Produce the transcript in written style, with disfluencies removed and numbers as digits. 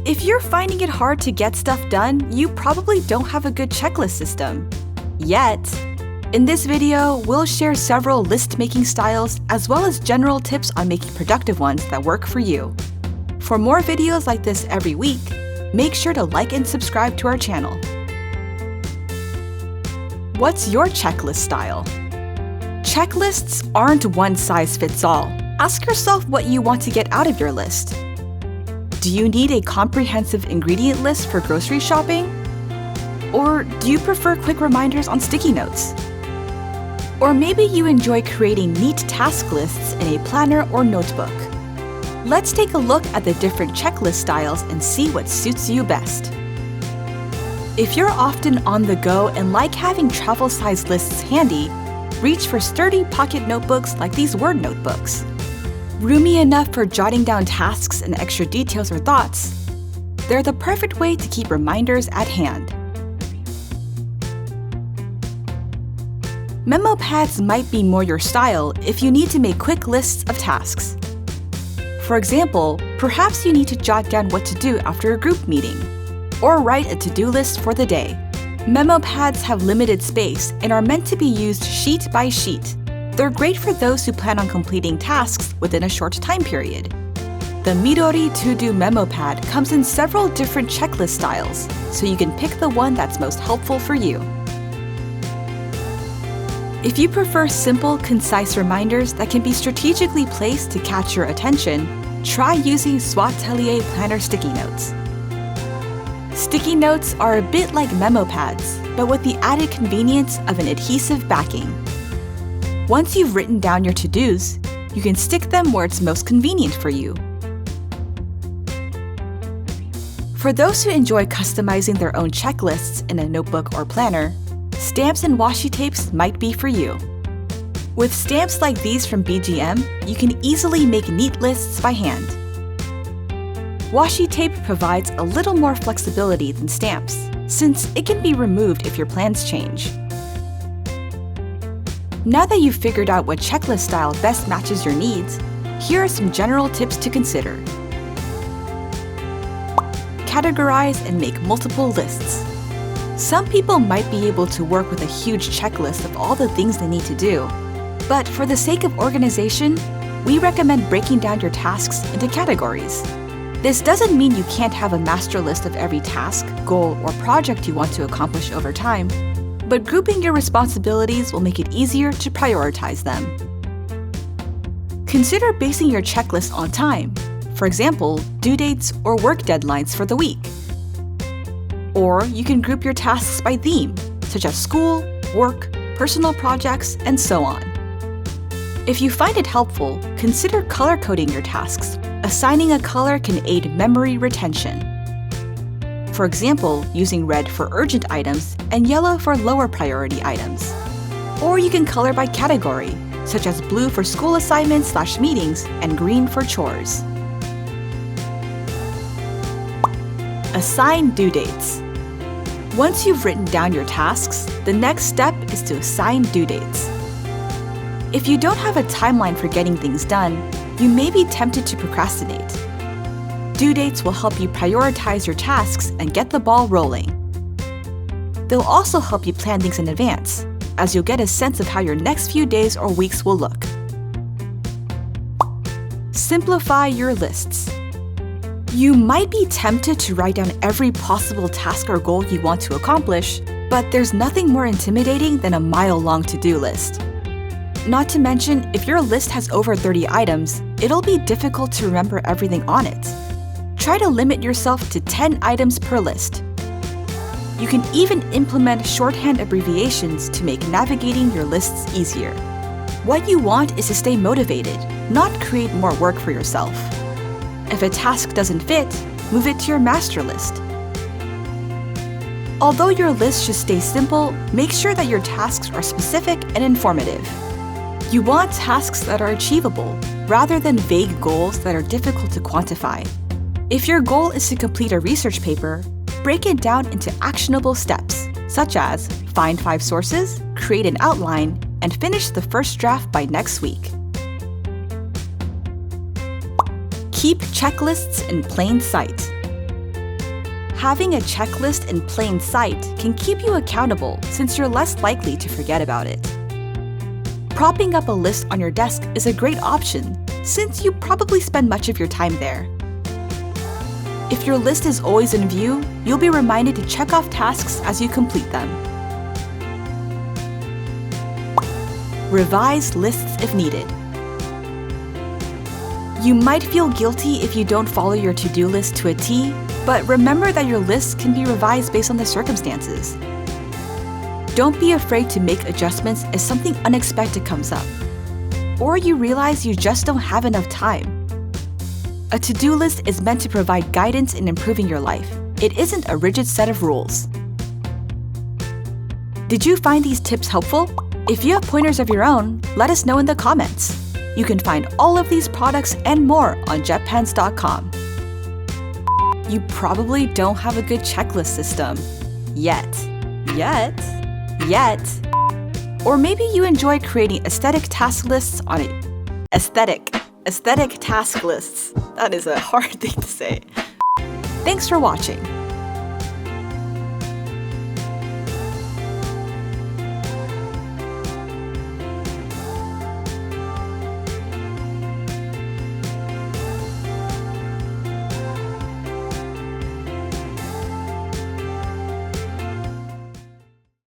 If you're finding it hard to get stuff done, you probably don't have a good checklist system. Yet. In this video, we'll share several list-making styles as well as general tips on making productive ones that work for you. For more videos like this every week, make sure to like and subscribe to our channel. What's your checklist style? Checklists aren't one size fits all. Ask yourself what you want to get out of your list. Do you need a comprehensive ingredient list for grocery shopping? Or do you prefer quick reminders on sticky notes? Or maybe you enjoy creating neat task lists in a planner or notebook. Let's take a look at the different checklist styles and see what suits you best. If you're often on the go and like having travel-sized lists handy, reach for sturdy pocket notebooks like these Word notebooks. Roomy enough for jotting down tasks and extra details or thoughts, they're the perfect way to keep reminders at hand. Memo pads might be more your style if you need to make quick lists of tasks. For example, perhaps you need to jot down what to do after a group meeting, or write a to-do list for the day. Memo pads have limited space and are meant to be used sheet by sheet. They're great for those who plan on completing tasks within a short time period. The Midori To-Do Memo Pad comes in several different checklist styles, so you can pick the one that's most helpful for you. If you prefer simple, concise reminders that can be strategically placed to catch your attention, try using Swatelier Planner Sticky Notes. Sticky notes are a bit like memo pads, but with the added convenience of an adhesive backing. Once you've written down your to-dos, you can stick them where it's most convenient for you. For those who enjoy customizing their own checklists in a notebook or planner, stamps and washi tapes might be for you. With stamps like these from BGM, you can easily make neat lists by hand. Washi tape provides a little more flexibility than stamps, since it can be removed if your plans change. Now that you've figured out what checklist style best matches your needs, here are some general tips to consider. Categorize and make multiple lists. Some people might be able to work with a huge checklist of all the things they need to do, but for the sake of organization, we recommend breaking down your tasks into categories. This doesn't mean you can't have a master list of every task, goal, or project you want to accomplish over time, but grouping your responsibilities will make it easier to prioritize them. Consider basing your checklist on time, for example, due dates or work deadlines for the week. Or you can group your tasks by theme, such as school, work, personal projects, and so on. If you find it helpful, consider color-coding your tasks. Assigning a color can aid memory retention. For example, using red for urgent items and yellow for lower priority items. Or you can color by category, such as blue for school assignments/meetings and green for chores. Assign due dates. Once you've written down your tasks, the next step is to assign due dates. If you don't have a timeline for getting things done, you may be tempted to procrastinate. Due dates will help you prioritize your tasks and get the ball rolling. They'll also help you plan things in advance, as you'll get a sense of how your next few days or weeks will look. Simplify your lists. You might be tempted to write down every possible task or goal you want to accomplish, but there's nothing more intimidating than a mile-long to-do list. Not to mention, if your list has over 30 items, it'll be difficult to remember everything on it. Try to limit yourself to 10 items per list. You can even implement shorthand abbreviations to make navigating your lists easier. What you want is to stay motivated, not create more work for yourself. If a task doesn't fit, move it to your master list. Although your list should stay simple, make sure that your tasks are specific and informative. You want tasks that are achievable, rather than vague goals that are difficult to quantify. If your goal is to complete a research paper, break it down into actionable steps, such as find 5 sources, create an outline, and finish the first draft by next week. Keep checklists in plain sight. Having a checklist in plain sight can keep you accountable since you're less likely to forget about it. Propping up a list on your desk is a great option since you probably spend much of your time there. If your list is always in view, you'll be reminded to check off tasks as you complete them. Revise lists if needed. You might feel guilty if you don't follow your to-do list to a T, but remember that your list can be revised based on the circumstances. Don't be afraid to make adjustments if something unexpected comes up, or you realize you just don't have enough time. A to-do list is meant to provide guidance in improving your life. It isn't a rigid set of rules. Did you find these tips helpful? If you have pointers of your own, let us know in the comments. You can find all of these products and more on jetpens.com. You probably don't have a good checklist system. Yet. Or maybe you enjoy creating aesthetic task lists on it. Aesthetic task lists. That is a hard thing to say. Thanks for watching.